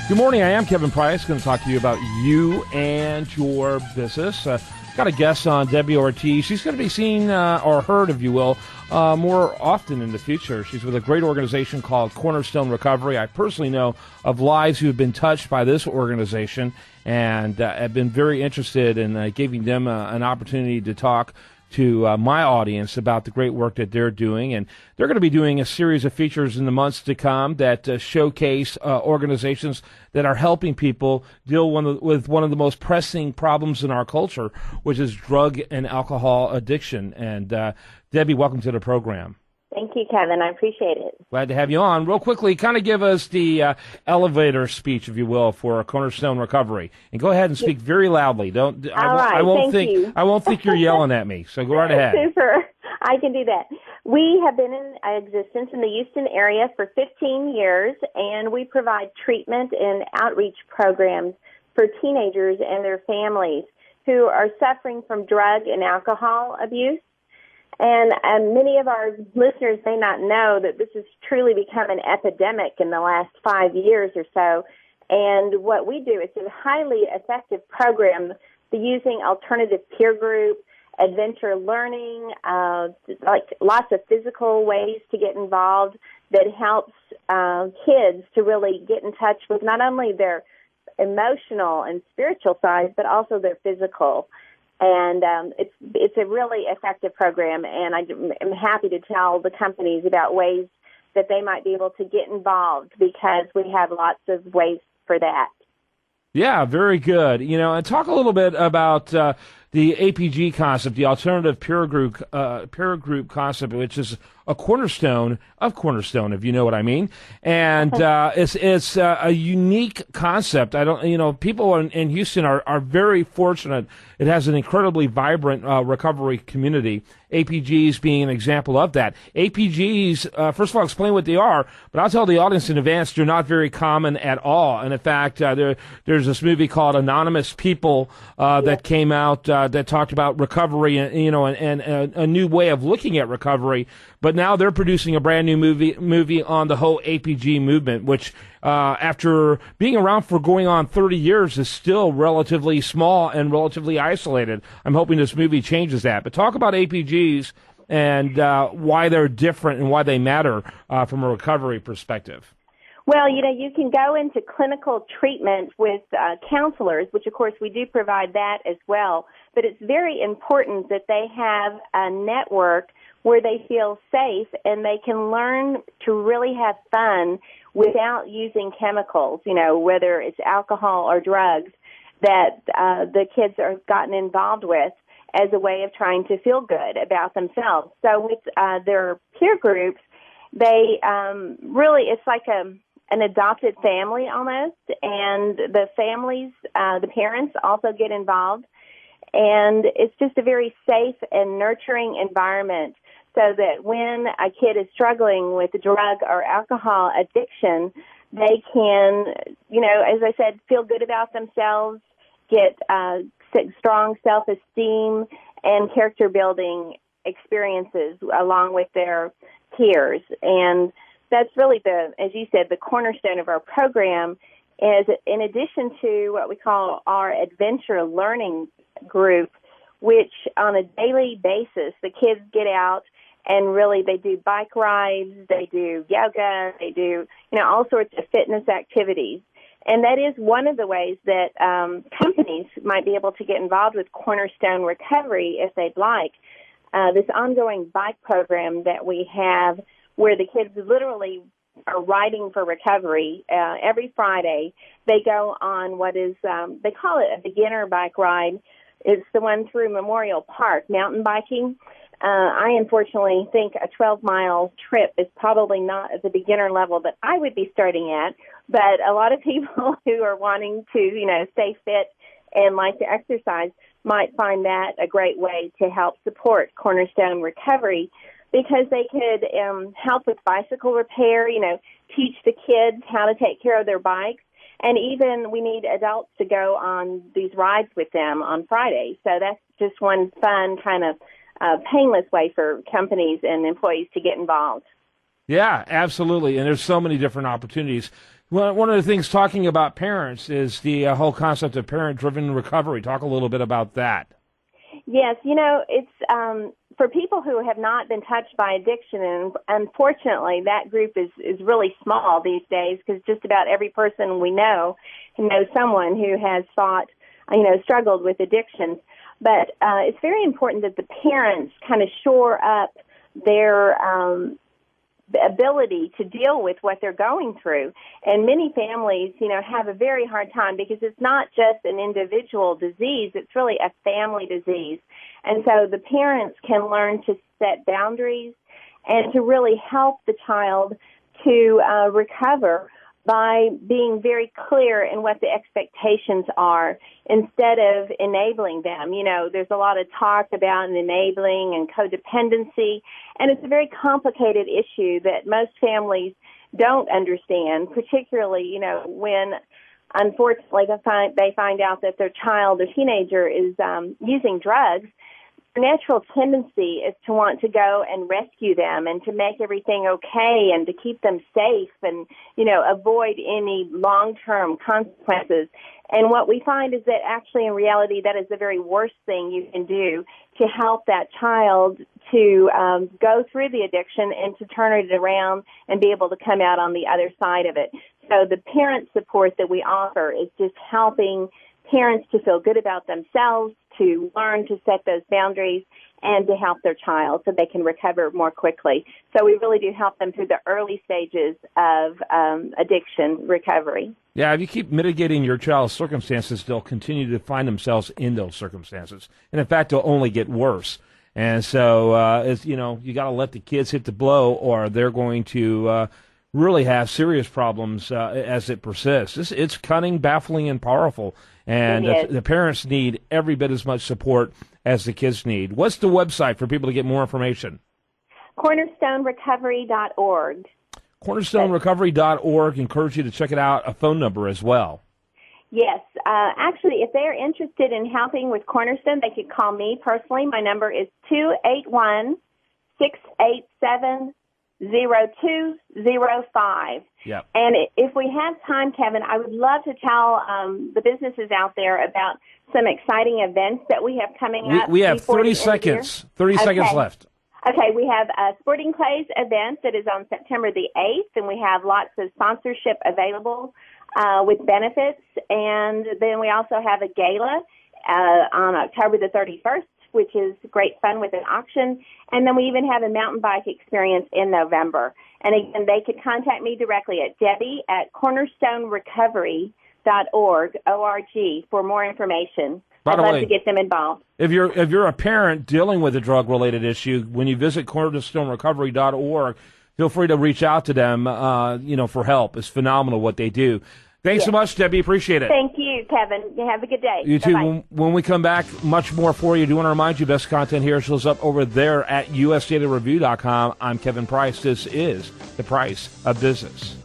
Good morning. I am Kevin Price. Going to talk to you about you and your business. Got a guest on, Debbie Ortiz. She's going to be seen or heard, if you will, more often in the future. She's with a great organization called Cornerstone Recovery. I personally know of lives who have been touched by this organization and have been very interested in giving them an opportunity to talk to my audience about the great work that they're doing. And they're going to be doing a series of features in the months to come that showcase organizations that are helping people deal with one of the most pressing problems in our culture, which is drug and alcohol addiction. And Debbie, welcome to the program. Thank you, Kevin. I appreciate it. Glad to have you on. Real quickly, kind of give us the elevator speech, if you will, for Cornerstone Recovery. And go ahead and speak very loudly. I won't think you're yelling at me. So go right ahead. Super. I can do that. We have been in existence in the Houston area for 15 years, and we provide treatment and outreach programs for teenagers and their families who are suffering from drug and alcohol abuse. And many of our listeners may not know that this has truly become an epidemic in the last 5 years or so. And what we do is a highly effective program using alternative peer group, adventure learning, like lots of physical ways to get involved that helps kids to really get in touch with not only their emotional and spiritual side, but also their physical. And it's a really effective program, and I'm happy to tell the companies about ways that they might be able to get involved because we have lots of ways for that. Yeah, very good. And talk a little bit about the APG concept, the alternative peer group concept, which is a cornerstone of Cornerstone, if you know what I mean. And it's a unique concept. People in Houston are very fortunate. It has an incredibly vibrant recovery community. APGs being an example of that. APGs, first of all, explain what they are, but I'll tell the audience in advance they're not very common at all. And in fact, there's this movie called Anonymous People that came out that talked about recovery and a new way of looking at recovery. But now they're producing a brand new movie on the whole APG movement, which after being around for going on 30 years is still relatively small and relatively isolated. I'm hoping this movie changes that. But talk about APGs and why they're different and why they matter from a recovery perspective. Well, you can go into clinical treatment with counselors, which, of course, we do provide that as well. But it's very important that they have a network where they feel safe and they can learn to really have fun without using chemicals, whether it's alcohol or drugs that the kids are gotten involved with as a way of trying to feel good about themselves. So with their peer groups, they really, it's like an adopted family almost, and the families, the parents also get involved. And it's just a very safe and nurturing environment so that when a kid is struggling with drug or alcohol addiction, they can, as I said, feel good about themselves, get strong self-esteem and character-building experiences along with their peers. And that's really as you said, the cornerstone of our program is in addition to what we call our adventure learning group, which on a daily basis, the kids get out and really they do bike rides, they do yoga, they do, all sorts of fitness activities. And that is one of the ways that companies might be able to get involved with Cornerstone Recovery if they'd like. This ongoing bike program that we have where the kids literally are riding for recovery every Friday. They go on what is, they call it a beginner bike ride. It's the one through Memorial Park, mountain biking. I unfortunately think a 12-mile trip is probably not at the beginner level that I would be starting at, but a lot of people who are wanting to, stay fit and like to exercise might find that a great way to help support Cornerstone Recovery because they could help with bicycle repair, teach the kids how to take care of their bikes. And even we need adults to go on these rides with them on Friday. So that's just one fun kind of painless way for companies and employees to get involved. Yeah, absolutely. And there's so many different opportunities. Well, one of the things talking about parents is the whole concept of parent-driven recovery. Talk a little bit about that. Yes, it's for people who have not been touched by addiction, and unfortunately that group is really small these days, because just about every person we know knows someone who has struggled with addictions. But it's very important that the parents kind of shore up their ability to deal with what they're going through. And many families, have a very hard time because it's not just an individual disease, it's really a family disease. And so the parents can learn to set boundaries and to really help the child to recover by being very clear in what the expectations are instead of enabling them. There's a lot of talk about enabling and codependency, and it's a very complicated issue that most families don't understand, particularly, when unfortunately they find out that their child or teenager is using drugs. Their natural tendency is to want to go and rescue them and to make everything okay and to keep them safe and, avoid any long-term consequences. And what we find is that actually in reality that is the very worst thing you can do to help that child to go through the addiction and to turn it around and be able to come out on the other side of it. So the parent support that we offer is just helping parents to feel good about themselves, to learn to set those boundaries, and to help their child so they can recover more quickly. So we really do help them through the early stages of addiction recovery. Yeah, if you keep mitigating your child's circumstances, they'll continue to find themselves in those circumstances. And in fact, they'll only get worse. And so, you got to let the kids hit the blow, or they're going to really have serious problems as it persists. It's cunning, baffling, and powerful. And the parents need every bit as much support as the kids need. What's the website for people to get more information? CornerstoneRecovery.org. CornerstoneRecovery.org. Encourage you to check it out. A phone number as well. Yes. Actually, if they're interested in helping with Cornerstone, they could call me personally. My number is 281-687-0205. Yep. And if we have time, Kevin, I would love to tell the businesses out there about some exciting events that we have coming up. We have 30 seconds. 30 seconds left. Okay, we have a Sporting Clays event that is on September the 8th, and we have lots of sponsorship available with benefits. And then we also have a gala on October the 31st, which is great fun with an auction. And then we even have a mountain bike experience in November. And again, they could contact me directly at Debbie@cornerstonerecovery.org, O-R-G, for more information. By the I'd love way, to get them involved. If you're a parent dealing with a drug-related issue, when you visit cornerstonerecovery.org, feel free to reach out to them, for help. It's phenomenal what they do. Thanks so much, Debbie. Appreciate it. Thank you, Kevin. Have a good day. You too. Bye-bye. When we come back, much more for you. I do want to remind you, best content here shows up over there at usdatareview.com. I'm Kevin Price. This is The Price of Business.